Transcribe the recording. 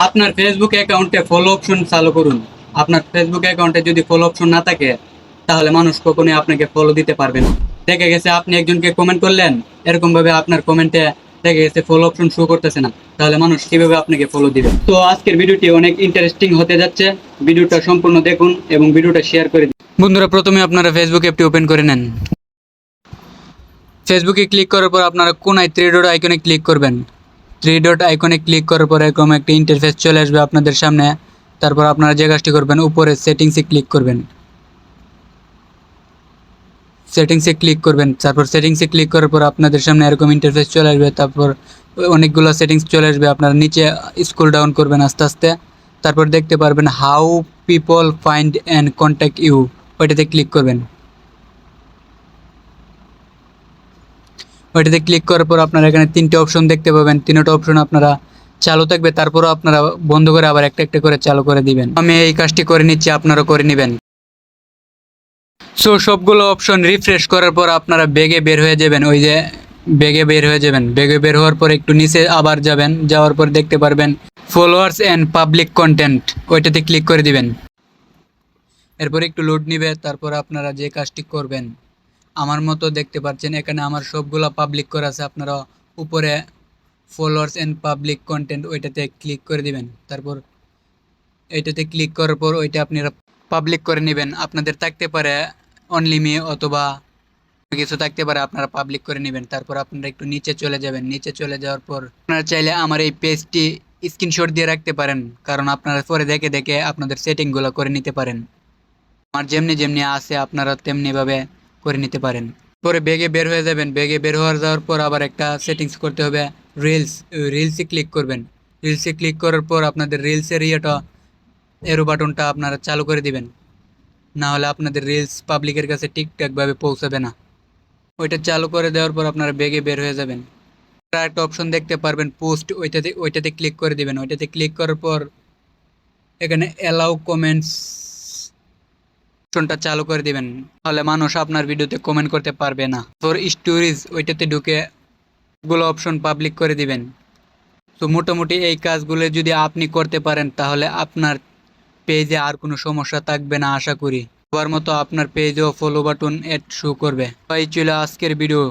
আপনার ফেসবুক অ্যাকাউন্টে follow option চালু করুন। আপনার ফেসবুক অ্যাকাউন্টে যদি ফলো অপশন না থাকে, তাহলে মানুষ কখনোই আপনাকে ফলো দিতে পারবে না। দেখা গেছে আপনি একজনকে কমেন্ট করলেন, এরকম ভাবে আপনার কমেন্টে দেখা গেছে ফলো অপশন শো করতেছে না, তাহলে মানুষ কিভাবে আপনাকে ফলো দিবে? তো আজকের ভিডিওটি অনেক ইন্টারেস্টিং হতে যাচ্ছে। ভিডিওটা সম্পূর্ণ দেখুন এবং ভিডিওটা শেয়ার করে দিন। বন্ধুরা, প্রথমে আপনারা ফেসবুক অ্যাপটি ওপেন করে নেন। ফেসবুকে ক্লিক করার পর আপনারা কোনায় থ্রি ডট আইকনে ক্লিক করবেন। থ্রি ডট আইকনে ক্লিক করার পর এরকম একটা ইন্টারফেস চলে আসবে আপনাদের সামনে। তারপর আপনারা যে কাজটি করবেন, উপরে সেটিংসে ক্লিক করবেন। সেটিংসে ক্লিক করবেন, তারপর সেটিংসে ক্লিক করার পর আপনাদের সামনে এরকম ইন্টারফেস চলে আসবে। তারপর অনেকগুলো সেটিংস চলে আসবে, আপনারা নিচে স্ক্রল ডাউন করবেন আস্তে আস্তে। তারপর দেখতে পারবেন how people find and contact you, ওইটাতে ক্লিক করবেন। ওইটাতে ক্লিক করার পর আপনারা এখানে তিনটে অপশন দেখতে পাবেন। তিনটা অপশন আপনারা চালু থাকবে, তারপরও আপনারা বন্ধ করে আবার একটা একটা করে চালু করে দিবেন। আমি এই কাজটি করে নিচ্ছি, আপনারা করে নেবেন। সো সবগুলো অপশন রিফ্রেশ করার পর আপনারা বেগে বের হয়ে যাবেন। ওই যে বেগে বের হয়ে যাবেন, বেগে বের হওয়ার পর একটু নিচে আবার যাবেন, যাওয়ার পর দেখতে পারবেন ফলোয়ার্স অ্যান্ড পাবলিক কন্টেন্ট, ওইটাতে ক্লিক করে দিবেন। এরপর একটু লোড নিবে, তারপর আপনারা যে কাজটি করবেন, আমার মতো দেখতে পাচ্ছেন এখানে আমার সবগুলো পাবলিক করা আছে। আপনারা উপরে ফলোয়ার্স অ্যান্ড পাবলিক কন্টেন্ট ওইটাতে ক্লিক করে দিবেন। তারপর এইটাতে ক্লিক করার পর ওইটা আপনারা পাবলিক করে নেবেন। আপনাদের থাকতে পারে অনলি মি অথবা কিছু থাকতে পারে, আপনারা পাবলিক করে নেবেন। তারপর আপনারা একটু নিচে চলে যাবেন। নিচে চলে যাওয়ার পর আপনারা চাইলে আমার এই পেজটি স্ক্রিনশট দিয়ে রাখতে পারেন, কারণ আপনারা পরে দেখে দেখে আপনাদের সেটিংগুলো করে নিতে পারেন। আমার যেমনি যেমনি আছে আপনারা তেমনিভাবে করে নিতে পারেন। পরে বেগে বের হয়ে যাবেন। বেগে বের হওয়ার যাওয়ার পর আবার একটা সেটিংস করতে হবে, রিলস। রিলসে ক্লিক করবেন। রিলসে ক্লিক করার পর আপনাদের রিলসের এরো বাটনটা আপনারা চালু করে দিবেন, না হলে আপনাদের রিলস পাবলিকের কাছে ঠিকঠাকভাবে পৌঁছাবে না। ওইটা চালু করে দেওয়ার পর আপনারা বেগে বের হয়ে যাবেন। আপনারা একটা অপশন দেখতে পারবেন পোস্ট, ওইটাতে ক্লিক করে দিবেন। ওইটাতে ক্লিক করার পর এখানে অ্যালাউ কমেন্টস অপশনটা চালু করে দিবেন, তাহলে মানুষ আপনার ভিডিওতে কমেন্ট করতে পারবে না। ফর স্টোরিজ ওইটাতে ঢুকে গুলো অপশন পাবলিক করে দিবেন। তো মোটামুটি এই কাজগুলো যদি আপনি করতে পারেন, তাহলে আপনার পেজে আর কোনো সমস্যা থাকবে না আশা করি। সবার মতো আপনার পেজেও ফলো বাটন এড শো করবে। তাই ছিল আজকের ভিডিও।